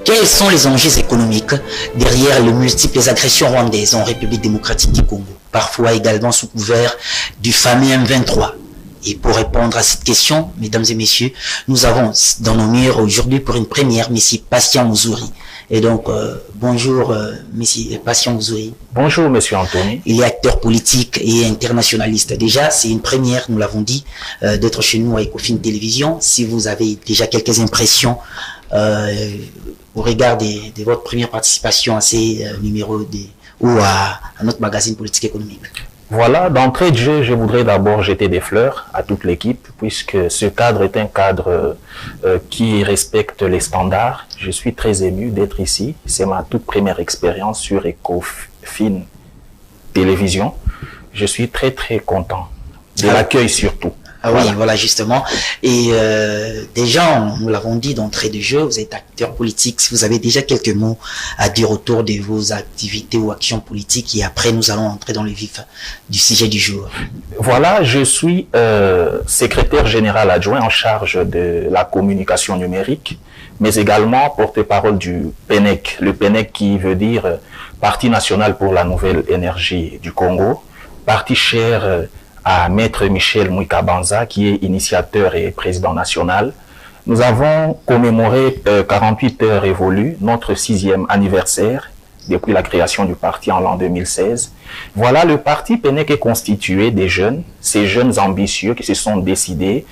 Quels sont les enjeux économiques derrière les multiples agressions rwandaises en République démocratique du Congo, parfois également sous couvert du fameux M23? Et pour répondre à cette question, mesdames et messieurs, nous avons dans nos murs aujourd'hui pour une première M. Patient Muzuri. Et donc, bonjour M. Patient Muzuri. Bonjour M. Anthony. Il est acteur politique et internationaliste. Déjà, c'est une première, nous l'avons dit, d'être chez nous à Ecofin Télévision. Si vous avez déjà quelques impressions au regard de votre première participation à ces numéros ou à notre magazine politique économique. Voilà, d'entrée de jeu, je voudrais d'abord jeter des fleurs à toute l'équipe, puisque ce cadre est un cadre qui respecte les standards. Je suis très ému d'être ici. C'est ma toute première expérience sur Ecofin Télévision. Je suis très content de l'accueil surtout. Ah oui, voilà justement. Et déjà, nous l'avons dit d'entrée de jeu, vous êtes acteur politique. Si vous avez déjà quelques mots à dire autour de vos activités ou actions politiques, et après nous allons entrer dans le vif du sujet du jour. Voilà, je suis secrétaire général adjoint en charge de la communication numérique, mais également porte-parole du PENEC. Le PENEC qui veut dire Parti national pour la nouvelle énergie du Congo, parti cher à Maître Michel Mwikabanza, qui est initiateur et président national. Nous avons commémoré 48 heures évolues, notre 6e anniversaire depuis la création du parti en l'an 2016. Voilà, le parti PENEC est constitué des jeunes, ces jeunes ambitieux qui se sont décidés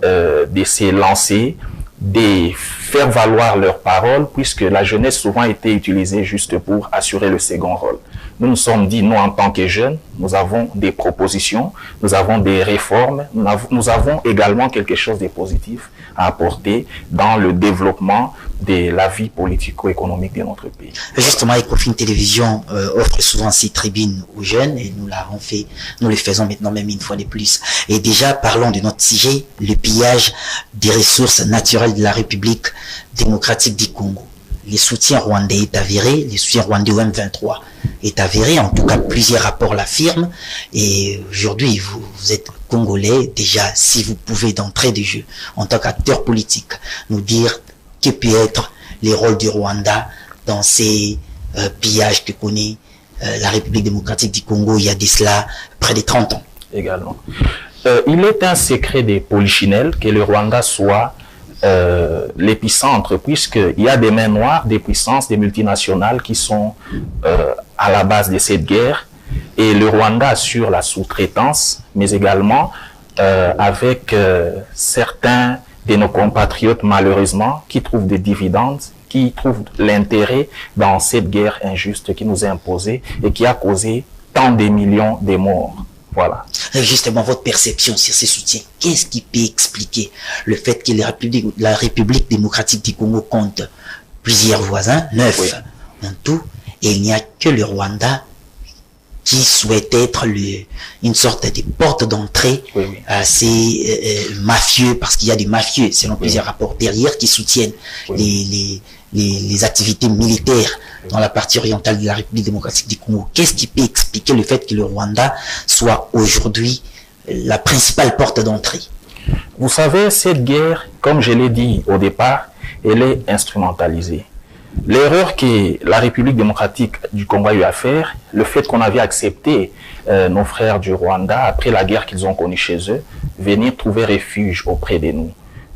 de se lancer, de faire valoir leurs paroles, puisque la jeunesse souvent été utilisée juste pour assurer le second rôle. Nous nous sommes dit, nous en tant que jeunes, nous avons des propositions, nous avons des réformes, nous avons également quelque chose de positif à apporter dans le développement de la vie politico-économique de notre pays. Justement, Ecofin Télévision offre souvent ces tribunes aux jeunes et nous l'avons fait, nous le faisons maintenant même une fois de plus. Et déjà, parlons de notre sujet, le pillage des ressources naturelles de la République démocratique du Congo. Le soutien rwandais est avéré, le soutien rwandais au M23 est avéré, en tout cas plusieurs rapports l'affirment, et aujourd'hui vous êtes congolais, déjà si vous pouvez d'entrée de jeu, en tant qu'acteur politique, nous dire que peut être les rôles du Rwanda dans ces pillages que connaît la République démocratique du Congo il y a de cela près de 30 ans. Également. Il est un secret des polichinelles que le Rwanda soit l'épicentre, puisqu'il y a des mains noires, des puissances, des multinationales qui sont à la base de cette guerre, et le Rwanda assure la sous-traitance, mais également avec certains de nos compatriotes malheureusement qui trouvent des dividendes, qui trouvent l'intérêt dans cette guerre injuste qui nous est imposée et qui a causé tant de millions de morts. Voilà. Justement, votre perception sur ces soutiens, qu'est-ce qui peut expliquer le fait que la République démocratique du Congo compte plusieurs voisins, 9 en tout, et il n'y a que le Rwanda qui souhaite être une sorte de porte d'entrée à ces mafieux, parce qu'il y a des mafieux, selon plusieurs rapports derrière, qui soutiennent les activités militaires dans la partie orientale de la République démocratique du Congo. Qu'est-ce qui peut expliquer le fait que le Rwanda soit aujourd'hui la principale porte d'entrée? Vous savez, cette guerre, comme je l'ai dit au départ, elle est instrumentalisée. L'erreur que la République démocratique du Congo a eu à faire, le fait qu'on avait accepté nos frères du Rwanda, après la guerre qu'ils ont connue chez eux, venir trouver refuge auprès de nous.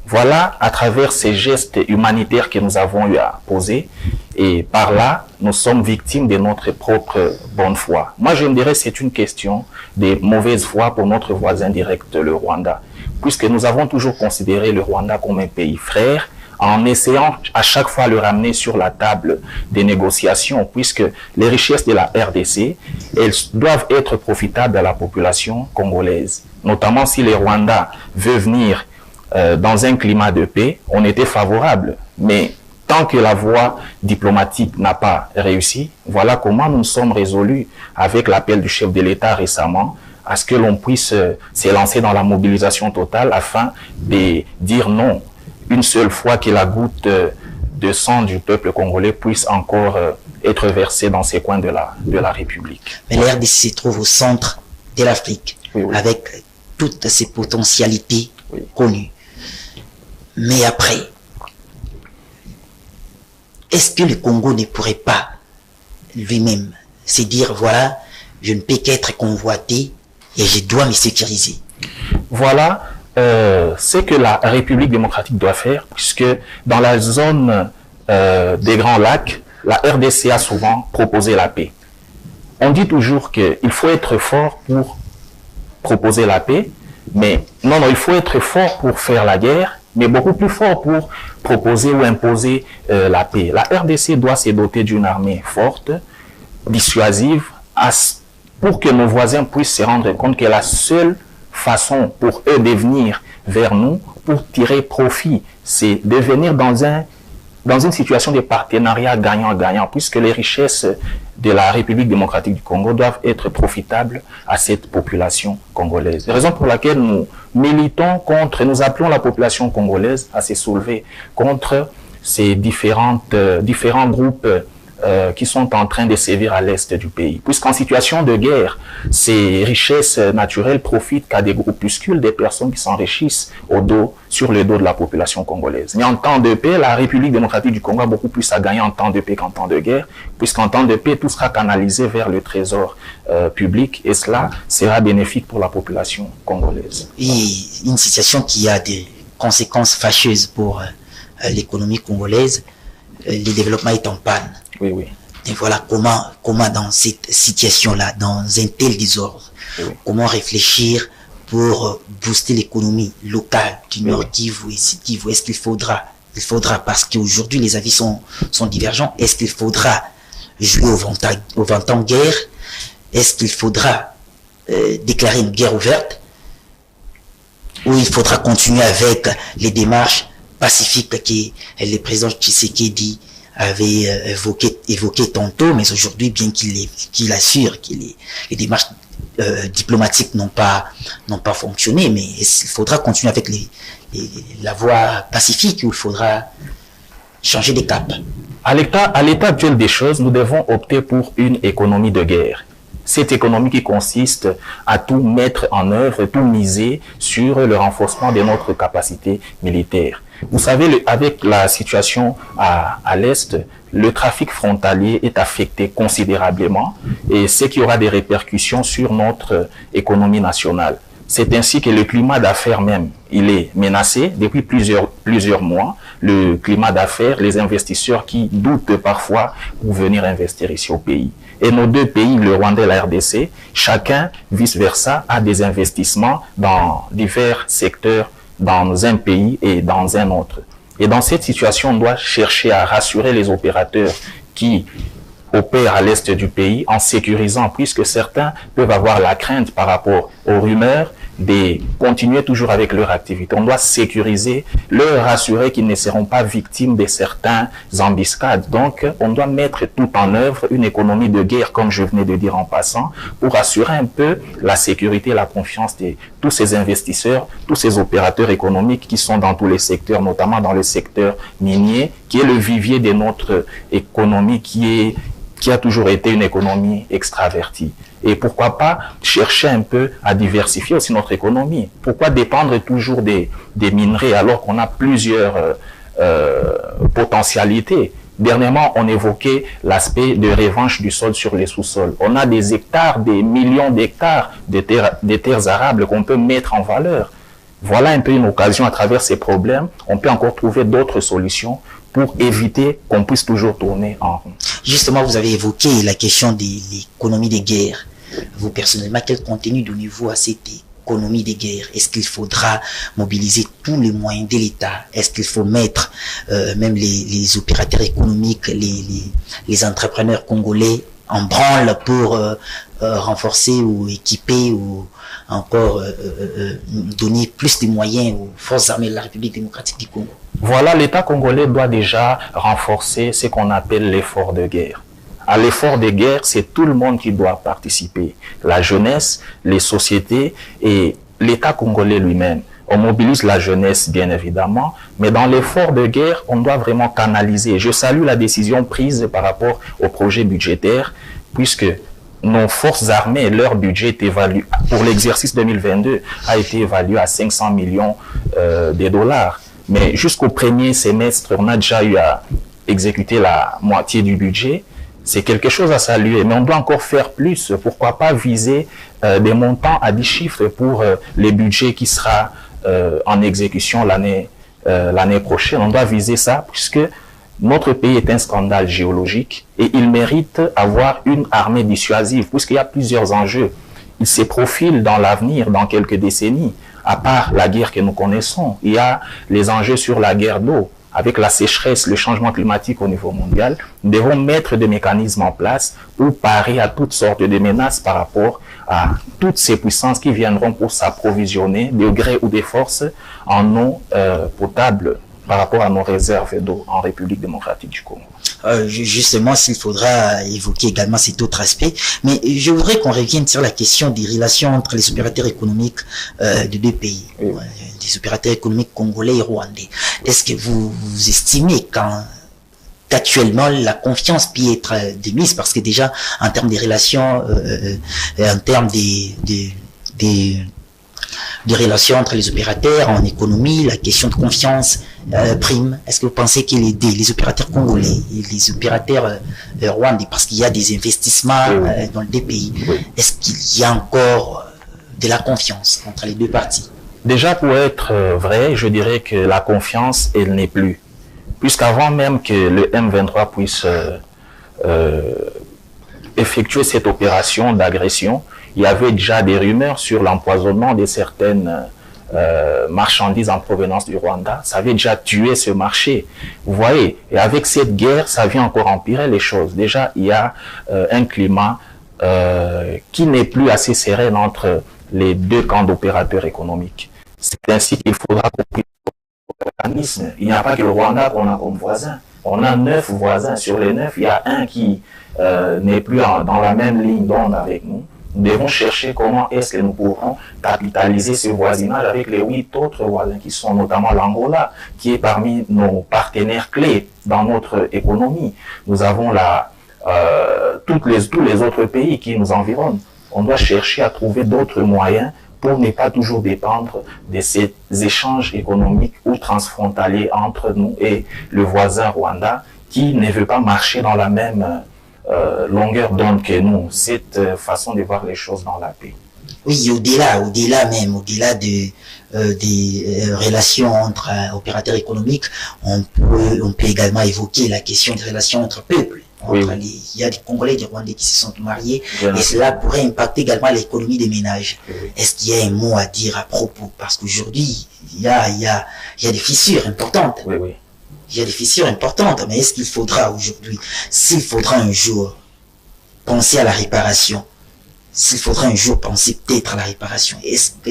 Voilà, à travers ces gestes humanitaires que nous avons eu à poser, et par là, nous sommes victimes de notre propre bonne foi. Moi, je me dirais que c'est une question de mauvaise foi pour notre voisin direct, le Rwanda, puisque nous avons toujours considéré le Rwanda comme un pays frère, en essayant à chaque fois de le ramener sur la table des négociations, puisque les richesses de la RDC, elles doivent être profitables à la population congolaise. Notamment si les Rwandais veulent venir dans un climat de paix, on était favorable. Mais tant que la voie diplomatique n'a pas réussi, voilà comment nous sommes résolus avec l'appel du chef de l'État récemment à ce que l'on puisse se lancer dans la mobilisation totale afin de dire non une seule fois que la goutte de sang du peuple congolais puisse encore être versée dans ces coins de la République. Mais la RDC se trouve au centre de l'Afrique, avec toutes ses potentialités connues. Mais après, est-ce que le Congo ne pourrait pas lui-même se dire, voilà, je ne peux qu'être convoité et je dois me sécuriser? Voilà ce que la République démocratique doit faire, puisque dans la zone des Grands Lacs, la RDC a souvent proposé la paix. On dit toujours qu'il faut être fort pour proposer la paix, mais non, il faut être fort pour faire la guerre, mais beaucoup plus fort pour proposer ou imposer la paix. La RDC doit se doter d'une armée forte, dissuasive, pour que nos voisins puissent se rendre compte que la seule façon pour eux de venir vers nous, pour tirer profit, c'est de venir dans une situation de partenariat gagnant-gagnant, puisque les richesses de la République démocratique du Congo doivent être profitables à cette population congolaise. C'est la raison pour laquelle nous militons contre, nous appelons la population congolaise à se soulever contre ces différents groupes qui sont en train de sévir à l'est du pays. Puisqu'en situation de guerre, ces richesses naturelles profitent qu'à des groupuscules, des personnes qui s'enrichissent sur le dos de la population congolaise. Mais en temps de paix, la République démocratique du Congo a beaucoup plus à gagner en temps de paix qu'en temps de guerre, puisqu'en temps de paix, tout sera canalisé vers le trésor public et cela sera bénéfique pour la population congolaise. Et une situation qui a des conséquences fâcheuses pour l'économie congolaise, le développement est en panne. Oui, oui. Et voilà comment dans cette situation-là, dans un tel désordre, oui, comment réfléchir pour booster l'économie locale du Nord Kivu et Sud Kivu. Est-ce qu'il faudra, parce qu'aujourd'hui les avis sont divergents, est-ce qu'il faudra jouer au 20 ans de guerre? Est-ce qu'il faudra déclarer une guerre ouverte? Ou il faudra continuer avec les démarches pacifiques que le président Tshisekedi avait évoqué tantôt, mais aujourd'hui, bien qu'il assure que les démarches diplomatiques n'ont pas fonctionné, mais il faudra continuer avec la voie pacifique ou il faudra changer de cap? À l'état actuel des choses, nous devons opter pour une économie de guerre. Cette économie qui consiste à tout mettre en œuvre, tout miser sur le renforcement de notre capacité militaire. Vous savez, avec la situation à l'Est, le trafic frontalier est affecté considérablement et ce qui aura des répercussions sur notre économie nationale. C'est ainsi que le climat d'affaires même, il est menacé depuis plusieurs mois. Le climat d'affaires, les investisseurs qui doutent parfois pour venir investir ici au pays. Et nos deux pays, le Rwanda et la RDC, chacun, vice-versa, a des investissements dans divers secteurs dans un pays et dans un autre. Et dans cette situation, on doit chercher à rassurer les opérateurs qui opèrent à l'est du pays en sécurisant, puisque certains peuvent avoir la crainte par rapport aux rumeurs de continuer toujours avec leur activité. On doit sécuriser, leur rassurer qu'ils ne seront pas victimes de certains embuscades. Donc, on doit mettre tout en œuvre une économie de guerre, comme je venais de dire en passant, pour assurer un peu la sécurité et la confiance de tous ces investisseurs, tous ces opérateurs économiques qui sont dans tous les secteurs, notamment dans le secteur minier, qui est le vivier de notre économie, qui a toujours été une économie extravertie. Et pourquoi pas chercher un peu à diversifier aussi notre économie? Pourquoi dépendre toujours des minerais alors qu'on a plusieurs potentialités? Dernièrement, on évoquait l'aspect de revanche du sol sur les sous-sols. On a des hectares, des millions d'hectares de terres arables qu'on peut mettre en valeur. Voilà un peu une occasion à travers ces problèmes. On peut encore trouver d'autres solutions pour éviter qu'on puisse toujours tourner en rond. Justement, vous avez évoqué la question de l'économie des guerres. Vous, personnellement, quel contenu donnez-vous à cette économie des guerres? Est-ce qu'il faudra mobiliser tous les moyens de l'État? Est-ce qu'il faut mettre même les opérateurs économiques, les entrepreneurs congolais en branle pour renforcer ou équiper ou encore donner plus de moyens aux forces armées de la République démocratique du Congo? Voilà, l'État congolais doit déjà renforcer ce qu'on appelle l'effort de guerre. À l'effort de guerre, c'est tout le monde qui doit participer. La jeunesse, les sociétés et l'État congolais lui-même. On mobilise la jeunesse, bien évidemment, mais dans l'effort de guerre, on doit vraiment canaliser. Je salue la décision prise par rapport au projet budgétaire, puisque nos forces armées, leur budget est évalué, pour l'exercice 2022, a été évalué à 500 millions de dollars. Mais jusqu'au premier semestre, on a déjà eu à exécuté la moitié du budget. C'est quelque chose à saluer, mais on doit encore faire plus. Pourquoi pas viser des montants à 10 chiffres pour les budgets qui sera en exécution l'année prochaine. On doit viser ça puisque notre pays est un scandale géologique et il mérite avoir une armée dissuasive puisqu'il y a plusieurs enjeux. Il se profile dans l'avenir, dans quelques décennies. À part la guerre que nous connaissons, il y a les enjeux sur la guerre d'eau. Avec la sécheresse, le changement climatique au niveau mondial, nous devons mettre des mécanismes en place pour parer à toutes sortes de menaces par rapport à toutes ces puissances qui viendront pour s'approvisionner de gré ou de force en eau potable par rapport à nos réserves d'eau en République démocratique du Congo. Justement, s'il faudra évoquer également cet autre aspect, mais je voudrais qu'on revienne sur la question des relations entre les opérateurs économiques de deux pays, oui. Les opérateurs économiques congolais et rwandais. Est-ce que vous estimez qu'actuellement la confiance peut être démise, parce que déjà en termes des relations, en termes des relations entre les opérateurs en économie, la question de confiance prime. Est-ce que vous pensez qu'il est les opérateurs congolais et les opérateurs rwandais, parce qu'il y a des investissements dans les deux pays, est-ce qu'il y a encore de la confiance entre les deux parties? Déjà, pour être vrai, je dirais que la confiance, elle n'est plus. Puisqu'avant même que le M23 puisse effectuer cette opération d'agression, il y avait déjà des rumeurs sur l'empoisonnement de certaines marchandises en provenance du Rwanda. Ça avait déjà tué ce marché. Vous voyez, et avec cette guerre, ça vient encore empirer les choses. Déjà, il y a un climat qui n'est plus assez serein entre les deux camps d'opérateurs économiques. C'est ainsi qu'il faudra comprendre l'organisme. Il n'y a pas que le Rwanda qu'on a comme voisin. On a 9 voisins. Sur les 9, il y a un qui n'est plus dans la même ligne d'onde avec nous. Nous devons chercher comment est-ce que nous pourrons capitaliser ce voisinage avec les 8 autres voisins qui sont notamment l'Angola, qui est parmi nos partenaires clés dans notre économie. Nous avons tous les autres pays qui nous environnent. On doit chercher à trouver d'autres moyens pour ne pas toujours dépendre de ces échanges économiques ou transfrontaliers entre nous et le voisin Rwanda qui ne veut pas marcher dans la même longueur d'onde que nous. Cette façon de voir les choses dans la paix. Oui, au-delà des relations entre opérateurs économiques, on peut également évoquer la question des relations entre peuples. Oui. Il y a des Congolais et des Rwandais qui se sont mariés, et cela pourrait impacter également l'économie des ménages. Oui. Est-ce qu'il y a un mot à dire à propos? Parce qu'aujourd'hui, il y a des fissures importantes. Oui, oui. Il y a des fissures importantes, mais est-ce qu'il faudra aujourd'hui, s'il faudra un jour penser à la réparation, s'il faudra un jour penser peut-être à la réparation, est-ce que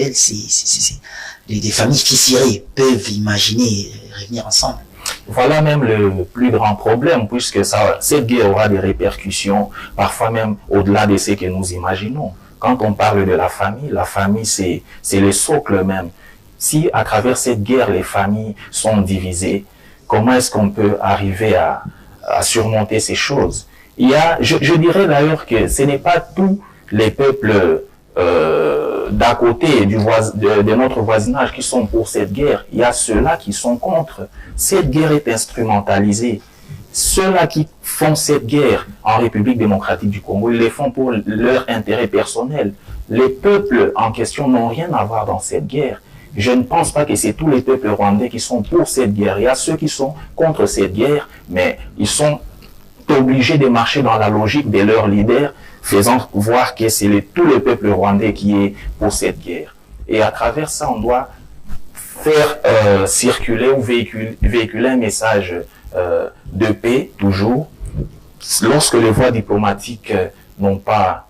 des familles fissurées peuvent imaginer revenir ensemble? Voilà même le plus grand problème, puisque cette guerre aura des répercussions, parfois même au-delà de ce que nous imaginons. Quand on parle de la famille, c'est le socle même. Si à travers cette guerre, les familles sont divisées, comment est-ce qu'on peut arriver à surmonter ces choses? Je dirais d'ailleurs que ce n'est pas tous les peuples d'à côté de notre voisinage qui sont pour cette guerre. Il y a ceux-là qui sont contre. Cette guerre est instrumentalisée. Ceux-là qui font cette guerre en République démocratique du Congo, ils les font pour leur intérêt personnel. Les peuples en question n'ont rien à voir dans cette guerre. Je ne pense pas que c'est tous les peuples rwandais qui sont pour cette guerre. Il y a ceux qui sont contre cette guerre, mais ils sont obligés de marcher dans la logique de leurs leaders, faisant voir que c'est tout le peuple rwandais qui est pour cette guerre. Et à travers ça, on doit faire circuler ou véhiculer un message de paix, toujours. Lorsque les voies diplomatiques n'ont pas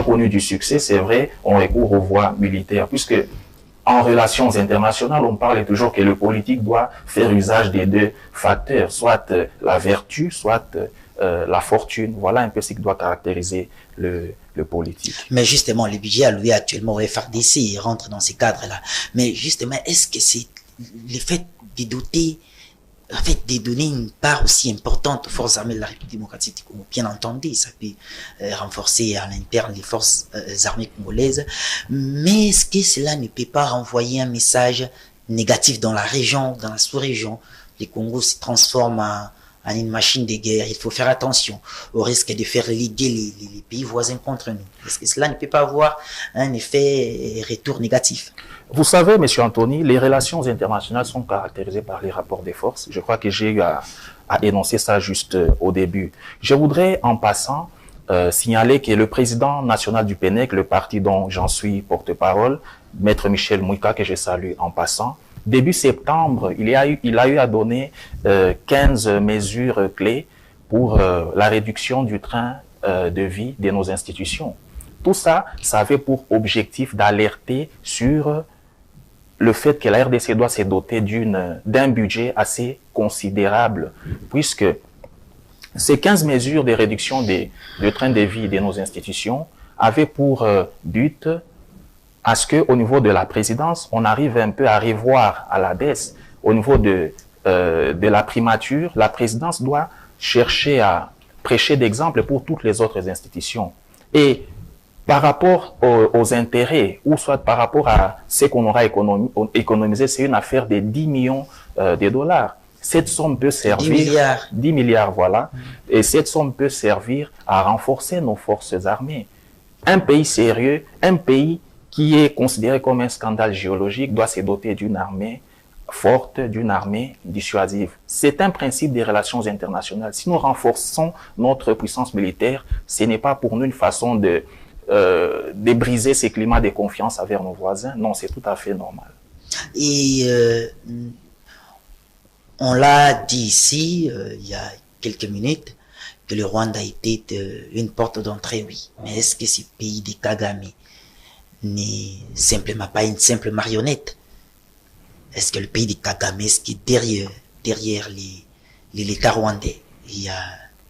connu du succès, c'est vrai, on recourt aux voies militaires, puisque en relations internationales, on parle toujours que le politique doit faire usage des deux facteurs, soit la vertu, soit la fortune. Voilà un peu ce qui doit caractériser le politique. Mais justement, le budget alloué actuellement au FARDC rentre dans ces cadres-là. Mais justement, est-ce que c'est le fait de doter, en fait, de donner une part aussi importante aux forces armées de la République démocratique du Congo, bien entendu, ça peut renforcer à l'interne les forces armées congolaises, mais est-ce que cela ne peut pas renvoyer un message négatif dans la région, dans la sous-région? Le Congo se transforme en une machine de guerre. Il faut faire attention au risque de faire liguer les pays voisins contre nous. Parce que cela ne peut pas avoir un effet retour négatif. Vous savez, M. Anthony, les relations internationales sont caractérisées par les rapports des forces. Je crois que j'ai eu à énoncer ça juste au début. Je voudrais, en passant, signaler que le président national du PNEC, le parti dont j'en suis porte-parole, Maître Michel Mouika, que je salue en passant, début septembre, il a eu à donner 15 mesures clés pour la réduction du train de vie de nos institutions. Tout ça, ça avait pour objectif d'alerter sur le fait que la RDC doit se doter d'un budget assez considérable, puisque ces 15 mesures de réduction de train de vie de nos institutions avaient pour but à ce qu'au niveau de la présidence, on arrive un peu à revoir à la baisse. Au niveau de la primature, la présidence doit chercher à prêcher d'exemple pour toutes les autres institutions. Et par rapport aux intérêts, ou soit par rapport à ce qu'on aura économisé, c'est une affaire de 10 millions de dollars. Cette somme peut servir... 10 milliards, voilà. Et cette somme peut servir à renforcer nos forces armées. Un pays sérieux, un pays qui est considéré comme un scandale géologique, doit se doter d'une armée forte, d'une armée dissuasive. C'est un principe des relations internationales. Si nous renforçons notre puissance militaire, ce n'est pas pour nous une façon de briser ces climats de confiance envers nos voisins. Non, c'est tout à fait normal. Et on l'a dit ici, il y a quelques minutes, que le Rwanda était une porte d'entrée, oui. Mais est-ce que ce pays de Kagame n'est simplement pas une simple marionnette? Est-ce que le pays de Kagame, est-ce que derrière l'État rwandais, il y a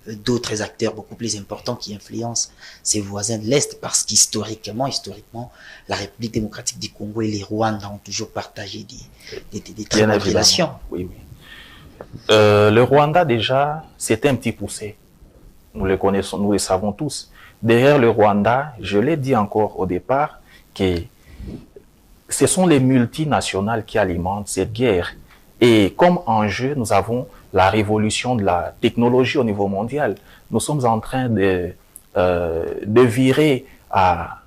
d'autres acteurs beaucoup plus importants qui influencent ses voisins de l'Est, parce qu'historiquement, la République démocratique du Congo et les Rwandais ont toujours partagé des très bonnes relations. Oui, oui. Le Rwanda, déjà, c'est un petit poussé. Nous le connaissons, nous le savons tous. Derrière le Rwanda, je l'ai dit encore au départ, que ce sont les multinationales qui alimentent cette guerre. Et comme enjeu, nous avons la révolution de la technologie au niveau mondial. Nous sommes en train de virer à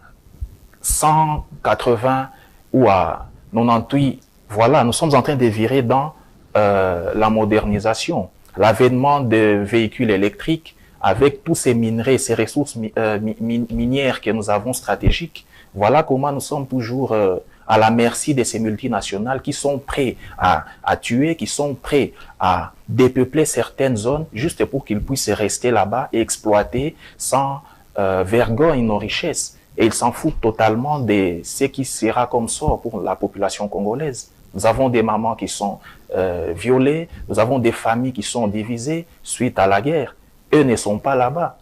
180 ou à 98. Voilà, nous sommes en train de virer dans la modernisation, l'avènement de véhicules électriques avec tous ces minerais, ces ressources minières que nous avons stratégiques. Voilà comment nous sommes toujours à la merci de ces multinationales qui sont prêts à tuer, qui sont prêts à dépeupler certaines zones juste pour qu'ils puissent rester là-bas et exploiter sans vergogne nos richesses. Et ils s'en foutent totalement de ce qui sera comme sort pour la population congolaise. Nous avons des mamans qui sont violées, nous avons des familles qui sont divisées suite à la guerre. Eux ne sont pas là-bas.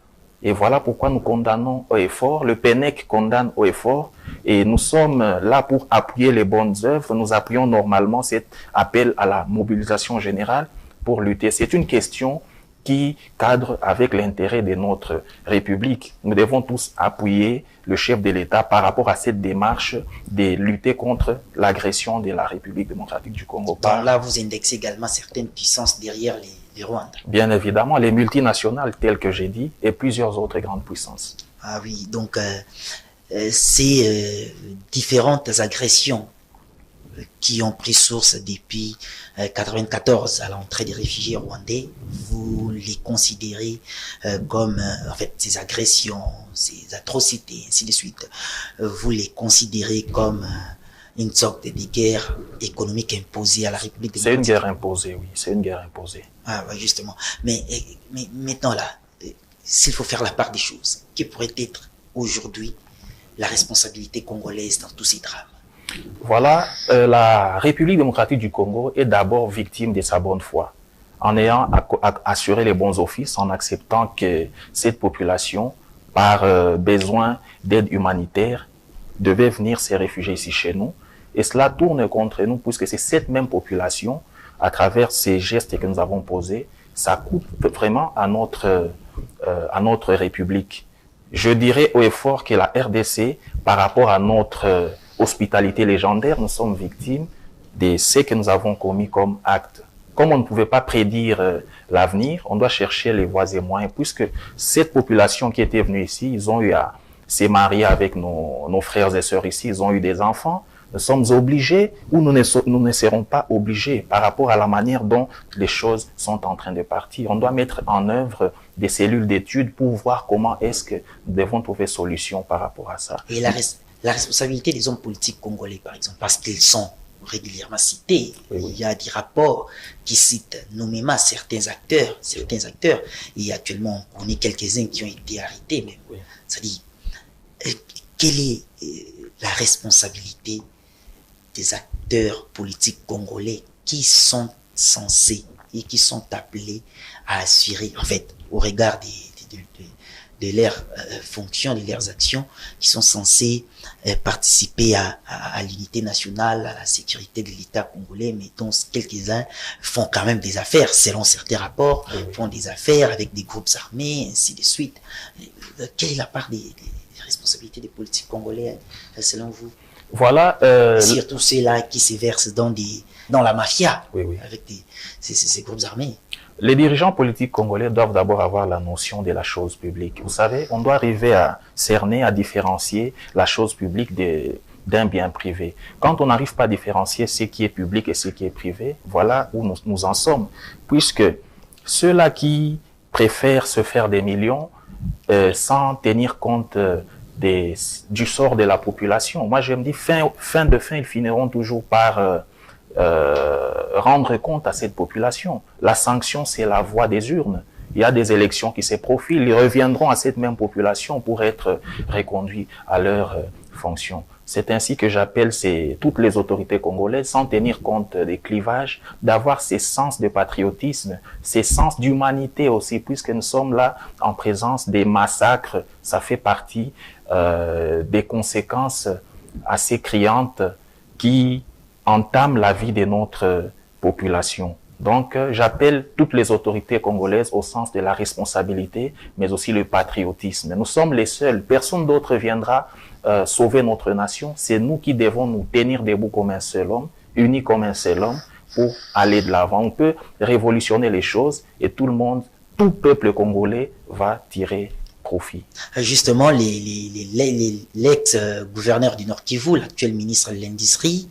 Et voilà pourquoi nous condamnons haut et fort, le PNEC condamne haut et fort, et nous sommes là pour appuyer les bonnes œuvres. Nous appuyons normalement cet appel à la mobilisation générale pour lutter. C'est une question qui cadre avec l'intérêt de notre République. Nous devons tous appuyer le chef de l'État par rapport à cette démarche de lutter contre l'agression de la République démocratique du Congo. Donc là, vous indexez également certaines puissances derrière les Rwandais. Bien évidemment, les multinationales telles que j'ai dit et plusieurs autres grandes puissances. Ah oui, donc ces différentes agressions qui ont pris source depuis 1994 à l'entrée des réfugiés rwandais, vous les considérez comme, en fait, ces agressions, ces atrocités, ainsi de suite, vous les considérez comme une sorte de guerre économique imposée à la République démocratique? C'est une guerre imposée, oui, c'est une guerre imposée. Ah ouais, justement. Mais maintenant là, s'il faut faire la part des choses, qui pourrait être aujourd'hui la responsabilité congolaise dans tous ces drames? Voilà, la République démocratique du Congo est d'abord victime de sa bonne foi, en ayant assuré les bons offices, en acceptant que cette population, par besoin d'aide humanitaire, devait venir se réfugier ici chez nous. Et cela tourne contre nous, puisque c'est cette même population, à travers ces gestes que nous avons posés, ça coûte vraiment à notre République. Je dirais haut et fort que la RDC, par rapport à notre hospitalité légendaire, nous sommes victimes de ce que nous avons commis comme acte comme on ne pouvait pas prédire l'avenir, on doit chercher les voies et moyens, puisque cette population qui était venue ici, ils ont eu à se marier avec nos frères et sœurs ici, ils ont eu des enfants. Nous sommes obligés, ou nous ne serons pas obligés par rapport à la manière dont les choses sont en train de partir. On doit mettre en œuvre des cellules d'études pour voir comment est-ce que nous devons trouver solution par rapport à ça. Et la responsabilité des hommes politiques congolais, par exemple, parce qu'ils sont régulièrement cités. Oui. Il y a des rapports qui citent nommément certains acteurs. Et actuellement, on connaît quelques-uns qui ont été arrêtés. Mais oui. Ça dit, quelle est la responsabilité des acteurs politiques congolais qui sont censés et qui sont appelés à assurer, en fait, au regard de leurs fonctions, de leurs actions, qui sont censés participer à l'unité nationale, à la sécurité de l'État congolais, mais dont quelques-uns font quand même des affaires, selon certains rapports, font des affaires avec des groupes armés, ainsi de suite. Quelle est la part des responsabilités des politiques congolais, selon vous? Voilà. Surtout ceux-là qui se versent dans la mafia, avec ces groupes armés. Les dirigeants politiques congolais doivent d'abord avoir la notion de la chose publique. Vous savez, on doit arriver à cerner, à différencier la chose publique d'un bien privé. Quand on n'arrive pas à différencier ce qui est public et ce qui est privé, voilà où nous en sommes. Puisque ceux-là qui préfèrent se faire des millions sans tenir compte du sort de la population. Moi, je me dis, fin, ils finiront toujours par rendre compte à cette population. La sanction, c'est la voie des urnes. Il y a des élections qui se profilent. Ils reviendront à cette même population pour être reconduits à leurs fonctions. C'est ainsi que j'appelle toutes les autorités congolaises, sans tenir compte des clivages, d'avoir ces sens de patriotisme, ces sens d'humanité aussi, puisque nous sommes là en présence des massacres. Ça fait partie des conséquences assez criantes qui entament la vie de notre population. Donc, j'appelle toutes les autorités congolaises au sens de la responsabilité, mais aussi le patriotisme. Nous sommes les seuls. Personne d'autre viendra sauver notre nation. C'est nous qui devons nous tenir debout comme un seul homme, unis comme un seul homme, pour aller de l'avant. On peut révolutionner les choses et tout peuple congolais va tirer profit. Justement, l'ex-gouverneur du Nord Kivu, l'actuel ministre de l'Industrie,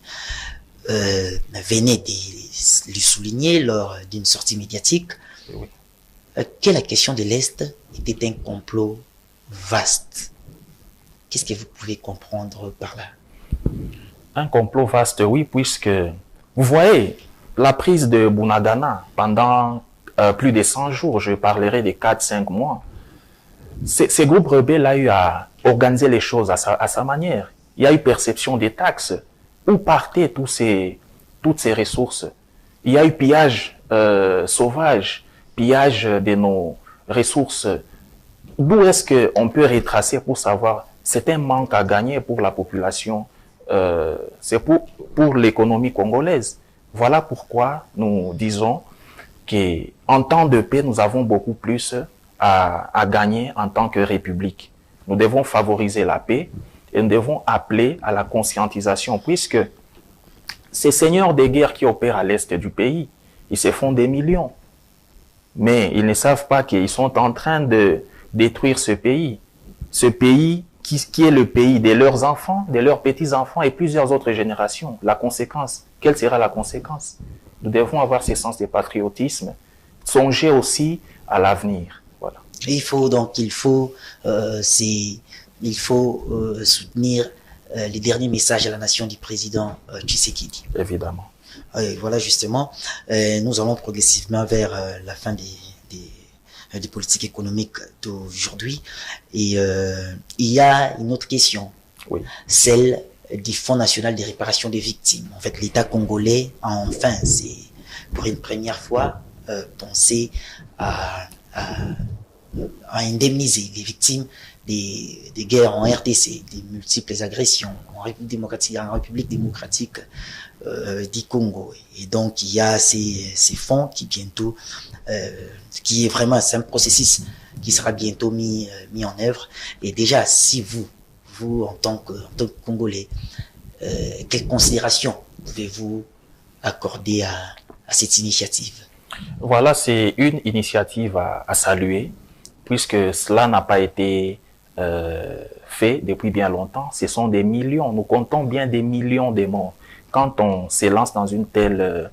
venait de lui souligner lors d'une sortie médiatique que la question de l'Est était un complot vaste. Qu'est-ce que vous pouvez comprendre par là? Un complot vaste, oui, puisque vous voyez la prise de Bunagana pendant plus de 100 jours, je parlerai de 4-5 mois. Ces groupes rebelles ont eu à organiser les choses à sa manière. Il y a eu perception des taxes. Où partaient toutes ces ressources? Il y a eu pillage sauvage, pillage de nos ressources. D'où est-ce qu'on peut retracer pour savoir? C'est un manque à gagner pour la population, c'est pour l'économie congolaise. Voilà pourquoi nous disons qu'en temps de paix, nous avons beaucoup plus à gagner en tant que république. Nous devons favoriser la paix. Et nous devons appeler à la conscientisation, puisque ces seigneurs de guerre qui opèrent à l'est du pays, ils se font des millions. Mais ils ne savent pas qu'ils sont en train de détruire ce pays. Ce pays qui est le pays de leurs enfants, de leurs petits-enfants et plusieurs autres générations. La conséquence, quelle sera la conséquence? Nous devons avoir ce sens de patriotisme, songer aussi à l'avenir. Voilà. Il faut soutenir les derniers messages à la nation du président Tshisekedi. Évidemment. Voilà, justement, nous allons progressivement vers la fin des politiques économiques d'aujourd'hui. Et il y a une autre question, celle du Fonds national de réparation des victimes. En fait, l'État congolais a enfin, c'est pour une première fois, pensé à indemniser les victimes des guerres en RDC, des multiples agressions en République démocratique du Congo. Et donc, il y a ces fonds qui bientôt, qui est vraiment, c'est un processus qui sera bientôt mis en œuvre. Et déjà, si vous en tant que Congolais, quelle considération pouvez-vous accorder à à cette initiative? Voilà, c'est une initiative à saluer, puisque cela n'a pas été fait depuis bien longtemps. Ce sont des millions, nous comptons bien des millions de morts. Quand on s'élance dans une telle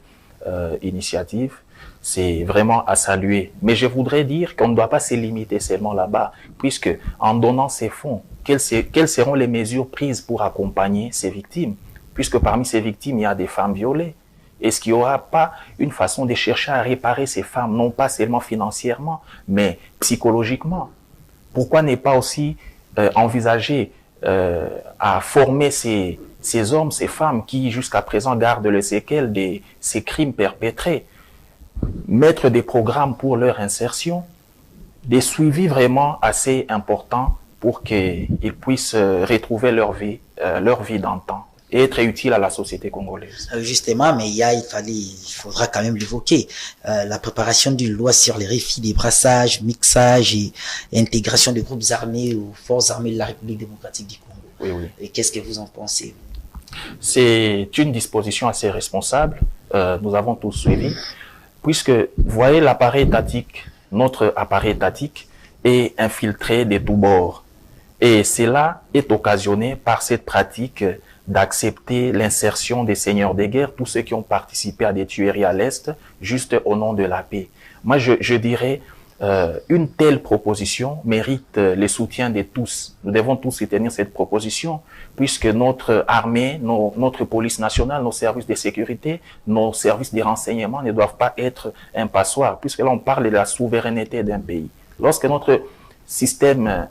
initiative, c'est vraiment à saluer. Mais je voudrais dire qu'on ne doit pas se limiter seulement là-bas, puisque en donnant ces fonds, quelles seront les mesures prises pour accompagner ces victimes? Puisque parmi ces victimes, il y a des femmes violées. Est-ce qu'il n'y aura pas une façon de chercher à réparer ces femmes, non pas seulement financièrement, mais psychologiquement? Pourquoi ne pas aussi envisager à former ces hommes, ces femmes qui jusqu'à présent gardent les séquelles de ces crimes perpétrés, mettre des programmes pour leur insertion, des suivis vraiment assez importants pour qu'ils puissent retrouver leur vie d'antan et être utiles à la société congolaise. Justement, mais il faudra quand même l'évoquer, la préparation d'une loi sur les refus des brassages, mixage et intégration des groupes armés aux forces armées de la République démocratique du Congo. Oui, oui. Et qu'est-ce que vous en pensez? C'est une disposition assez responsable, nous avons tous suivi, puisque, vous voyez, l'appareil étatique, notre appareil étatique est infiltré de tous bords. Et cela est occasionné par cette pratique d'accepter l'insertion des seigneurs de guerre, tous ceux qui ont participé à des tueries à l'Est, juste au nom de la paix. Moi, je dirais, une telle proposition mérite le soutien de tous. Nous devons tous soutenir cette proposition, puisque notre armée, notre police nationale, nos services de sécurité, nos services de renseignement ne doivent pas être un passoire, puisque là on parle de la souveraineté d'un pays. Lorsque notre système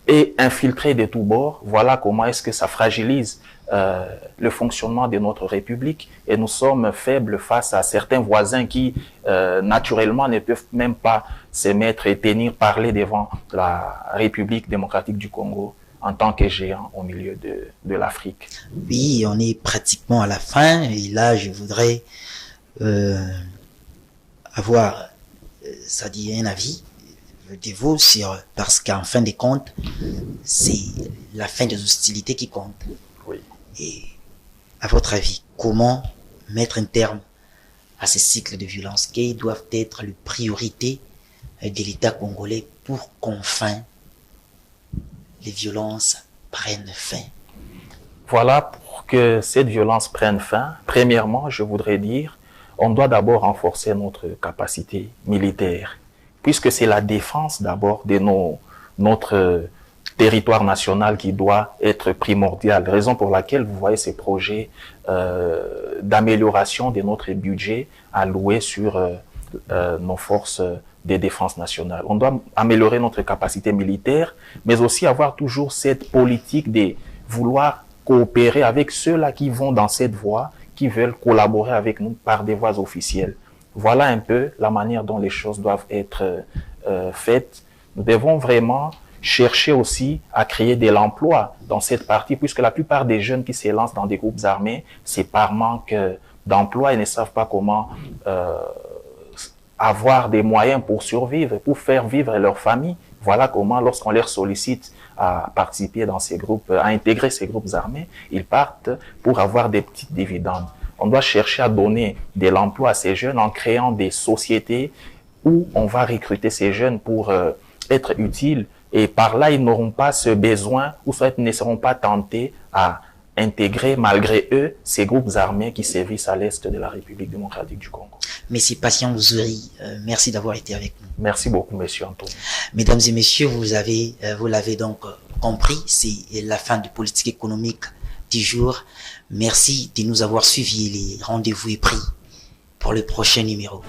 est infiltré de tous bords, voilà comment est-ce que ça fragilise le fonctionnement de notre République, et nous sommes faibles face à certains voisins qui naturellement ne peuvent même pas se mettre et parler devant la République démocratique du Congo en tant que géant au milieu de l'Afrique. Oui, on est pratiquement à la fin, et là je voudrais avoir ça dit un avis de vous parce qu'en fin de compte c'est la fin des hostilités qui compte. Oui. Et à votre avis, comment mettre un terme à ces cycles de violence? Quelles doivent être les priorités de l'État congolais pour qu'enfin les violences prennent fin? Voilà, pour que cette violence prenne fin, premièrement, je voudrais dire, on doit d'abord renforcer notre capacité militaire, puisque c'est la défense d'abord de notre territoire national qui doit être primordial. Raison pour laquelle vous voyez ces projets d'amélioration de notre budget alloués sur nos forces de défense nationale. On doit améliorer notre capacité militaire, mais aussi avoir toujours cette politique de vouloir coopérer avec ceux-là qui vont dans cette voie, qui veulent collaborer avec nous par des voies officielles. Voilà un peu la manière dont les choses doivent être faites. Nous devons vraiment chercher aussi à créer de l'emploi dans cette partie, puisque la plupart des jeunes qui s'élancent dans des groupes armés, c'est par manque d'emploi et ne savent pas comment avoir des moyens pour survivre, pour faire vivre leur famille. Voilà comment, lorsqu'on les sollicite à participer dans ces groupes, à intégrer ces groupes armés, ils partent pour avoir des petites dividendes. On doit chercher à donner de l'emploi à ces jeunes en créant des sociétés où on va recruter ces jeunes pour être utiles, et par là, ils n'auront pas ce besoin, ou soit ils ne seront pas tentés à intégrer, malgré eux, ces groupes armés qui sévissent à l'est de la République démocratique du Congo. Messie Patient Zuri, merci d'avoir été avec nous. Merci beaucoup, monsieur Antoine. Mesdames et messieurs, vous l'avez donc compris, c'est la fin de Politique économique du jour. Merci de nous avoir suivis. Les rendez-vous est pris pour le prochain numéro.